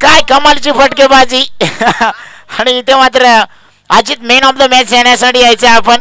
काय कमालची फटकेबाजी आणि इथे मात्र Ajit main of the match येण्यासाठी यायचं आपण.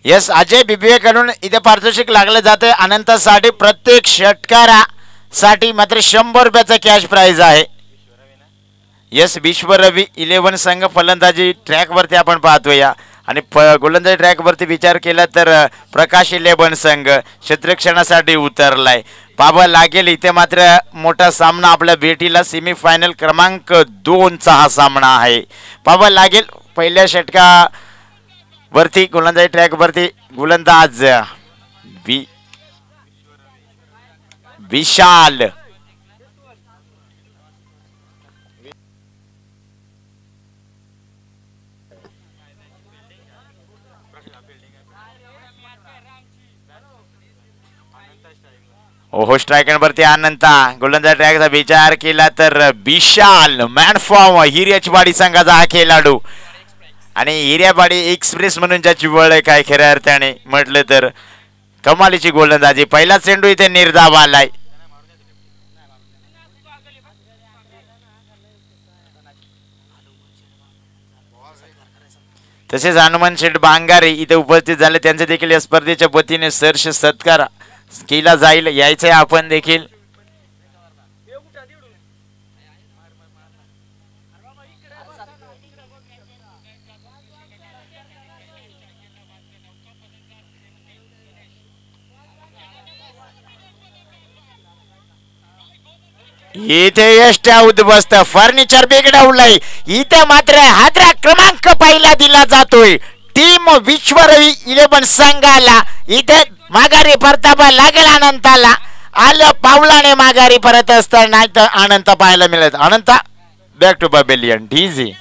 यस अजय बीबीए कडून इथे पारितोषिक लागलं जाते अनंतासाठी. प्रत्येक षटकारासाठी मात्र 100 रुपयाचा कॅश प्राइज आहे. यस विश्व रवी 11 संघ फलंदाजी ट्रॅक वरती आपण पाहतोय आणि गोलंदाजी ट्रॅक वरती विचार केला तर प्रकाश 11 संघ क्षेत्ररक्षणासाठी उतरलाय. पाहावं लागेल इथे मात्र मोठा सामना आपल्या भेटीला सेमीफायनल क्रमांक 2 चा हा सामना आहे. पाहावं लागेल पहिल्या षटका वरती गोलंदाजी ट्रॅक वरती गोलंदाज विशाल ओहो स्ट्रायकर वरती अनंता. गोलंदाज ट्रॅकचा विचार केला तर विशाल मॅन फॉर्म हिर्याचवाडी संघाचा हा खेळाडू आणि हिर्यावाडी एक्सप्रेस म्हणून ज्याची ओळख आहे खऱ्या अर्थाने म्हटलं तर कमालीची गोलंदाजी. पहिला चेंडू इथे निर्धाव आलाय. तसेच हनुमान शेठ बांगारे इथे उपस्थित झाले त्यांचे देखील या स्पर्धेच्या वतीने सहर्ष सत्कार केला जाईल. यायचंय आपण देखील. इथे एसट्या उद्ध्वस्त फर्निचर बिघडवलंय. इथे मात्र हादरा क्रमांक पहिला दिला जातोय टीम विश्वरवी 11 संघाला. इथे माघारी परतावा लागेल अनंताला. आलं पावलाने माघारी परत असताना नाही तर अनंत पाहायला मिळत. अनंता बॅक टू पवेलियन डीजी.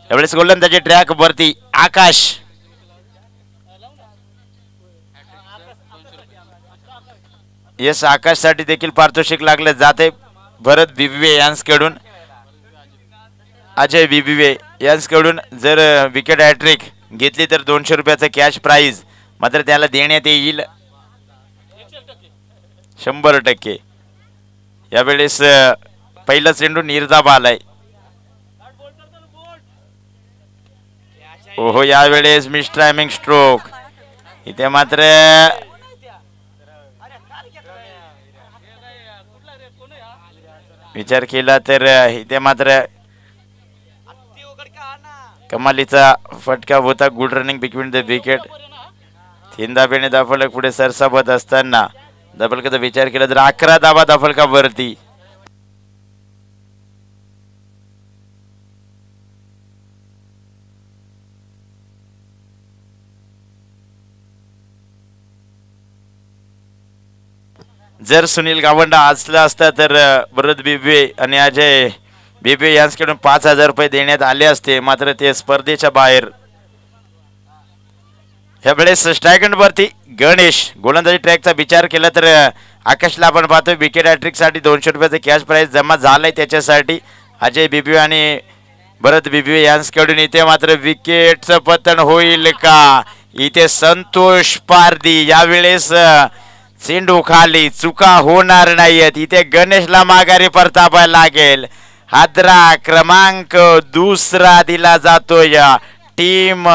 यावेळेस गोलंदाजी ट्रॅक वरती आकाश. येस, आकाश साठी देखील पारितोषिक लागले जाते. भरत बिबवे यांसकडून अजय बिबवे यांसकडून जर विकेट हॅट्रिक घेतली तर 200 रुपयाचं कॅश प्राइज मात्र त्याला देण्यात येईल 100%. यावेळेस पहिला चेंडू निर्धाव आलाय. ओहो, यावेळेस मिस टायमिंग स्ट्रोक. इथे मात्र विचार केला तर इथे मात्र कमालीचा फटका होता. Good running between the wicket. 3 धाब्याने धाफलक पुढे सरसावत असताना धाफलकाचा विचार केला तर 11 धाबा धाफलकावरती. जर सुनील गावंडा असला असता तर भरत बिबवे आणि अजय बिबवे यांच्याकडून 5,000 रुपये देण्यात आले असते, मात्र ते स्पर्धेच्या बाहेर. ह्यावेळेस स्ट्रायक वरती गणेश. गोलंदाजी ट्रॅकचा विचार केला तर आकाशला आपण पाहतोय विकेट हॅट्रिक साठी 200 रुपयाचं कॅश प्राइज जमा झालाय त्याच्यासाठी. अजय बिबवे आणि भरत बिबवे यांच्याकडून इथे मात्र विकेटचं पतन होईल का? इथे संतोष पारदी. यावेळेस चेंडू खाली, चुका होणार नाहीयेत. इथे गणेशला माघारी परतापायला लागेल. हादरा क्रमांक 2 दिला जातोय टीम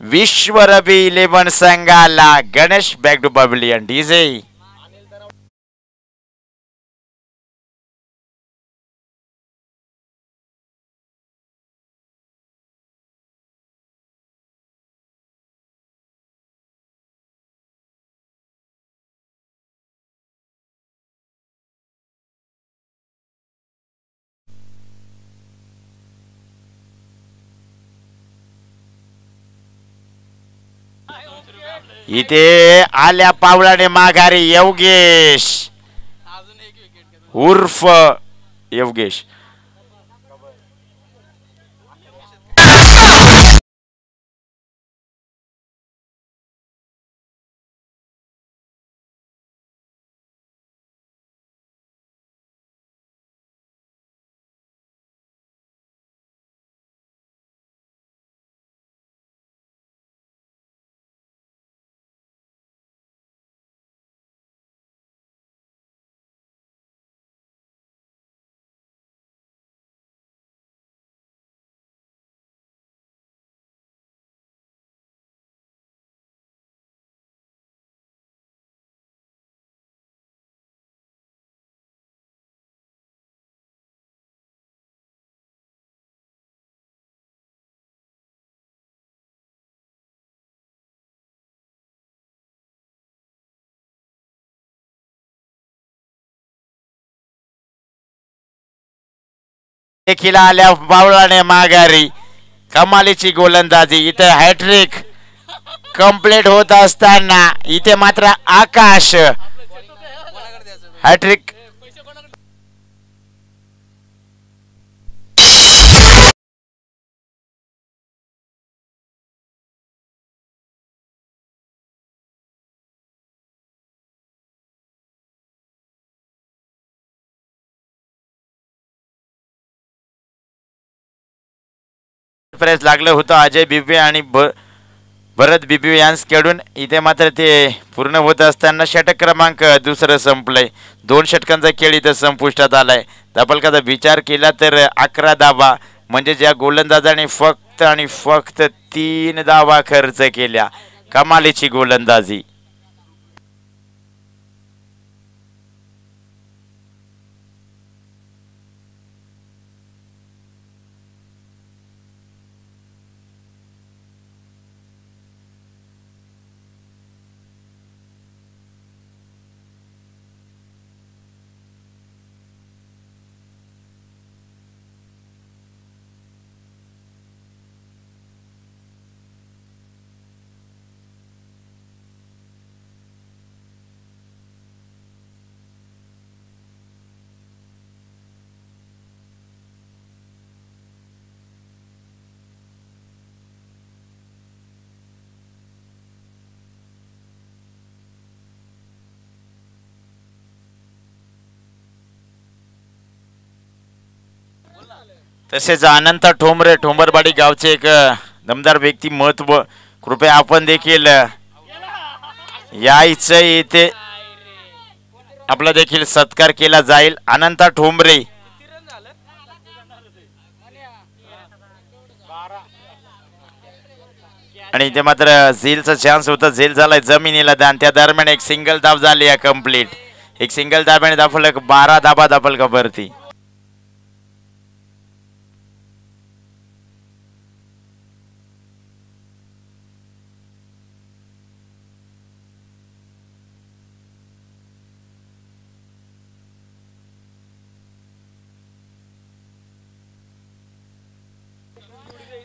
विश्वरवी 11 संघाला. Ganesh back to pavilion. DJ इथे आल्या पावलाने माघारी योगेश उर्फ योगेश. देखील आल्या पावलाने माघारी. कमालीची गोलंदाजी. इथे हॅट्रिक कंप्लीट होत असताना इथे मात्र आकाश हॅट्रिक. प्रेस लागलं होतं अजय बिबवे आणि भरत बिबवे यांच्याकडून. इथे मात्र ते पूर्ण होत असताना षटक क्रमांक 2 संपलंय. 2 षटकांचा खेळ इथं संपुष्टात आलाय. धाफलकाचा विचार केला तर 11 धावा म्हणजे ज्या गोलंदाजाने फक्त आणि फक्त 3 धावा खर्च केल्या. कमालीची गोलंदाजी. तसेच अनंत ठोंबरे ठोंबरवाडी गावचे एक दमदार व्यक्तिमत्व. कृपया आपण देखील यायचं इथे, आपला देखील सत्कार केला जाईल. अनंत ठोंबरे आणि इथे मात्र झेलचा चान्स होता, झेल झालाय जमिनीला दान. त्या दरम्यान एक सिंगल धाव झाली आहे कंप्लीट. एक सिंगल धाब्याने दाखवलं 12 धाबा दाखल का वरती.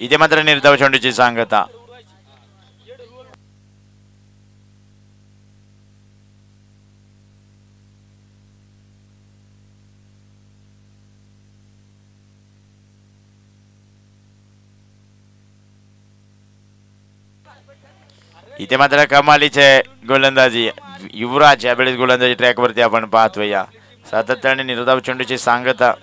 इथे मात्र निर्धाव चेंडूची सांगता. इथे मात्र कमालीचे गोलंदाजी युवराज यावेळेस गोलंदाजी ट्रॅक वरती आपण पाहतोय. या सातत्याने निर्धाव चेंडूची सांगता.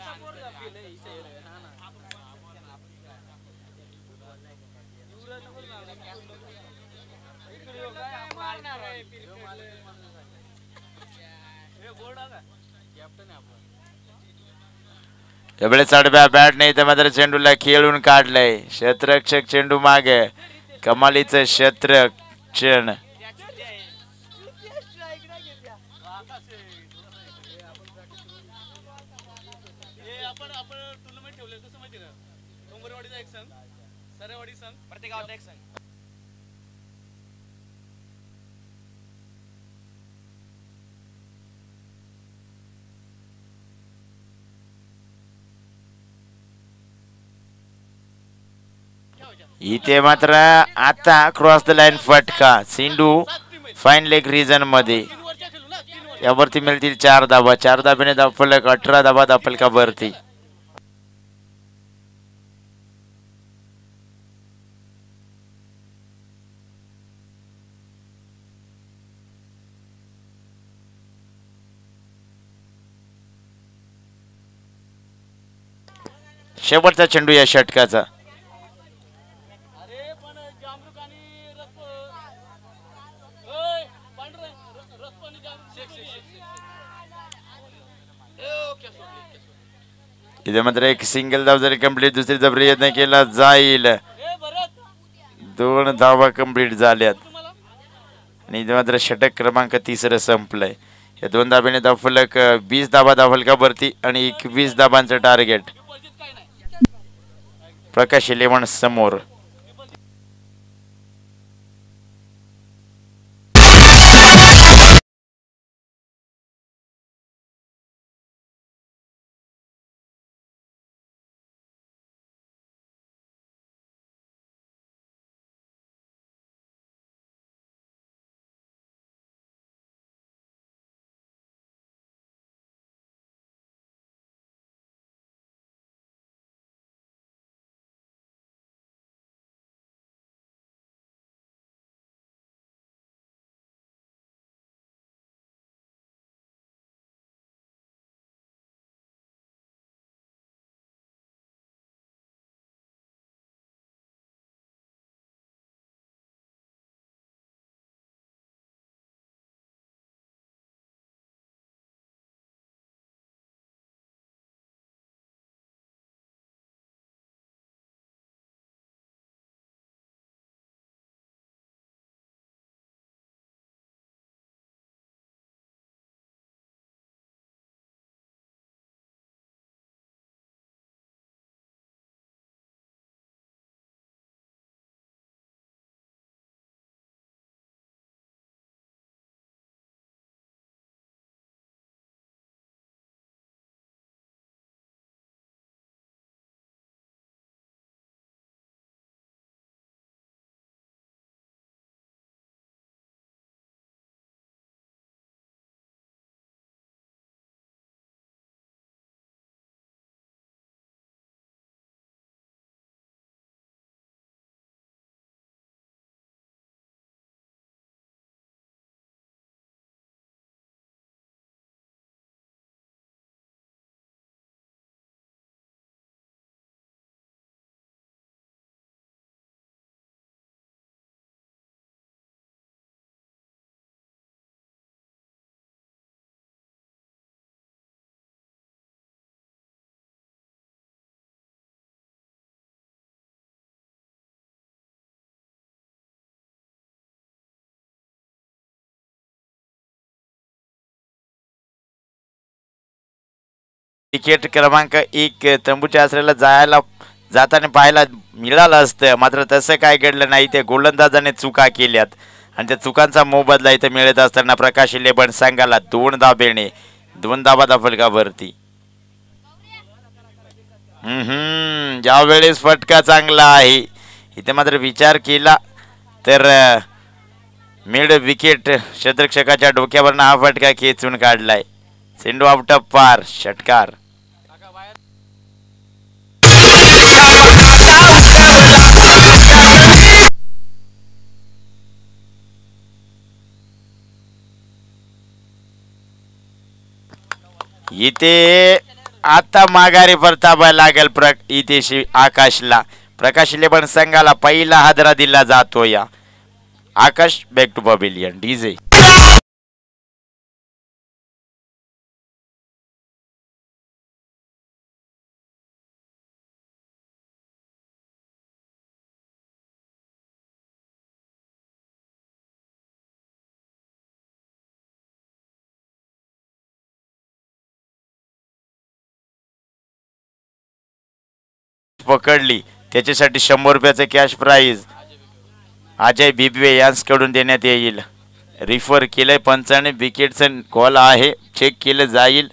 यावेळेस आडव्या बॅट नाही तर मात्र चेंडूला खेळून काढलंय. क्षेत्ररक्षक चेंडू मागे, कमालीचं क्षेत्ररक्षण. इथे मात्र आता क्रॉस द लाईन फटका. सिंधू फाईन लेग रिजन मध्ये. यावरती मिळतील 4 धाबा. 4 धाब्याने दाखवलं 18 धाबा दाखल का वरती. शेवटचा चेंडू या षटकाचा. इथे मात्र एक सिंगल धाव जरी कंप्लीट, दुसरीचा प्रयत्न केला जाईल. 2 धावा कंप्लीट झाल्यात आणि इथे मात्र षटक क्रमांक 3 संपलंय. या 2 धाब्याने दाखवलं 20 धाबा दाखल का वरती आणि 21 धाबांचं टार्गेट. प्रकाश 11 समोर. विकेट क्रमांक 1 तंबूच्या आसऱ्याला जाताना पाहायला मिळालं असतं, मात्र तसं काय घडलं नाही. ते गोलंदाजाने चुका केल्यात आणि त्या चुकांचा मोबदला इथे मिळत असताना प्रकाश इलेव्हन संघाला 2 धाबेने 2 धाबाचा फलकावरती. ज्यावेळेस फटका चांगला आहे इथे मात्र विचार केला तर मिड विकेट क्षेत्ररक्षकाच्या डोक्यावरनं हा फटका खेचून काढलाय. चेंडू आउट ऑफ पार, षटकार. इथे आता माघारी परतावा लागेल इथे आकाशला. प्रकाश इलेव्हन संघाला पहिला हादरा दिला जातो. या आकाश बॅक टू पवेलियन. डीजे पकडली त्याच्यासाठी 100 रुपयाचं कॅश प्राइज अजय बिबवे यांच्याकडून देण्यात येईल. रिफर केलंय पंचाने. विकेटचं कॉल आहे, चेक केलं जाईल.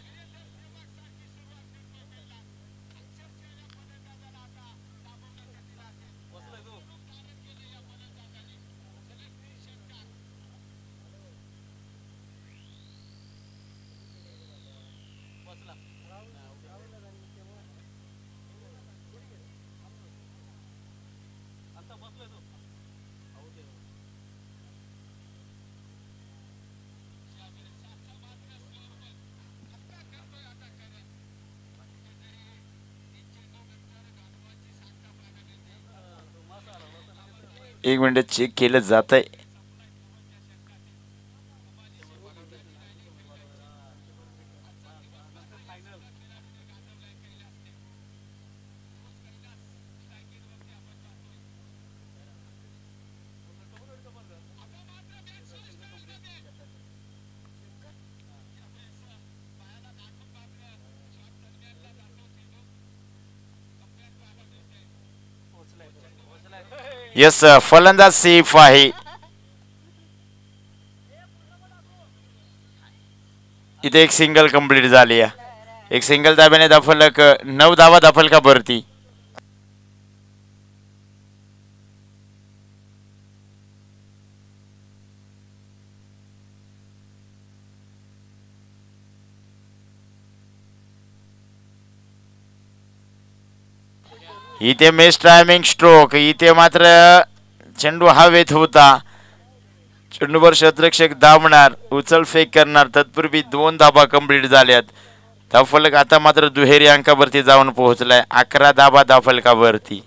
एक मिनिट, चेक केलं जात आहे. यस, फलंदाज सेफ आहे. इथे एक सिंगल कंप्लीट झाली आहे. एक सिंगल धाब्याने दफलक 9 धावा दफलका भरती. इथे मिस टायमिंग स्ट्रोक. इथे मात्र चेंडू हवेत होता. चेंडूवर क्षेत्ररक्षक धावणार, उचल फेक करणार. तत्पूर्वी 2 धाबा कंप्लीट झाल्यात. धावफलक आता मात्र दुहेरी अंकावरती जाऊन पोहोचलाय. 11 धाबा धावफलकावरती.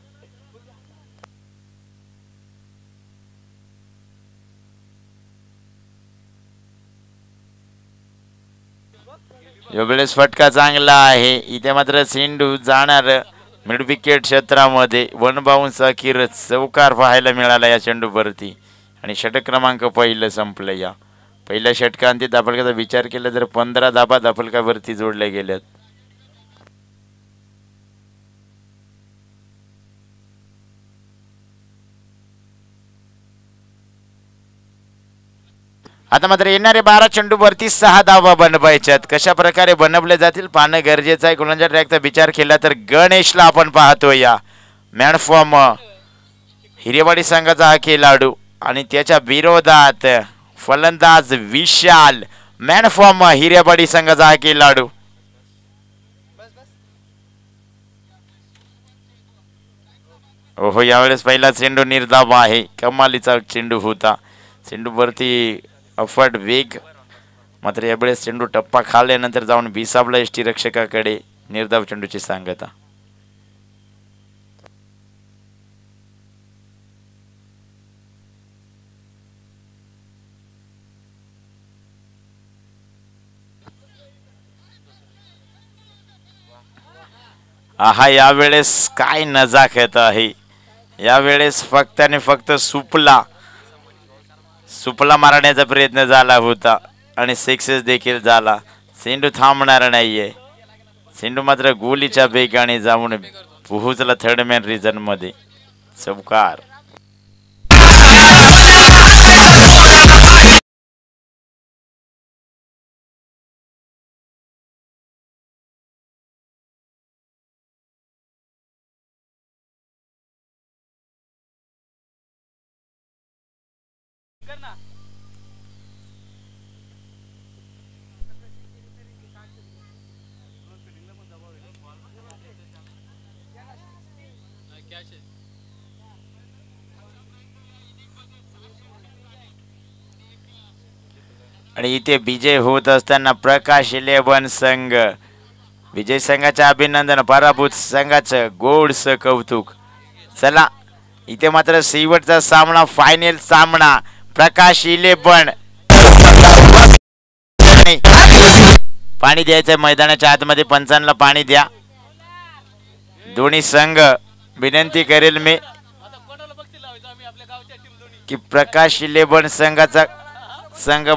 यावेळेस फटका चांगला आहे. इथे मात्र चेंडू जाणार मिड विकेट क्षेत्रामध्ये. 1 बाउन्स अखेर चौकार पाहायला मिळाला या चेंडूवरती आणि षटक क्रमांक पहिलं संपलं. या पहिल्या षटकांती धाफलकाचा विचार केला तर 15 धाबा धाफलकावरती जोडल्या गेल्यात. आता मात्र येणारे 12 चेंडूवरती 6 धावा बनवायच्यात. कशा प्रकारे बनवले जातील पाहणं गरजेचं आहे. गोलंदाज ट्रॅकचा विचार केला तर गणेशला आपण पाहतोय. या मॅन फॉर्म हिरेवाडी संघाचा हा खेळाडू आणि त्याच्या विरोधात फलंदाज विशाल. मॅन फॉर्म हिरेवाडी संघाचा हा खेळाडू. ओहो, यावेळेस पहिला चेंडू निर्धाव आहे. कमालीचा चेंडू होता. चेंडूवरती अफट वेग, मात्र यावेळेस चेंडू टप्पा खाल्ल्यानंतर जाऊन बिसावला एसटी रक्षकाकडे. निर्धाव चेंडूची सांगता. आहा, यावेळेस काय नजाकत आहे. यावेळेस फक्त आणि फक्त सुपला मारण्याचा प्रयत्न झाला होता आणि सक्सेस देखील झाला. चेंडू थांबणार नाहीये. सिंधू मात्र गोलीच्या वेगाने जाऊन पोहोचला थर्ड मॅन रिझन मध्ये. चौकार. आणि इथे विजय होत असताना प्रकाश 11 संघ, विजय संघाचे अभिनंदन, पराभूत संघाचं गोडस कौतुक. चला इथे मात्र शेवटचा सामना, फायनल सामना. प्रकाश 11 पाणी द्यायचं मैदानाच्या आतमध्ये. पंचांना पाणी द्या. दोन्ही संघ विनंती करेल मी की प्रकाश 11 संघाचा संघ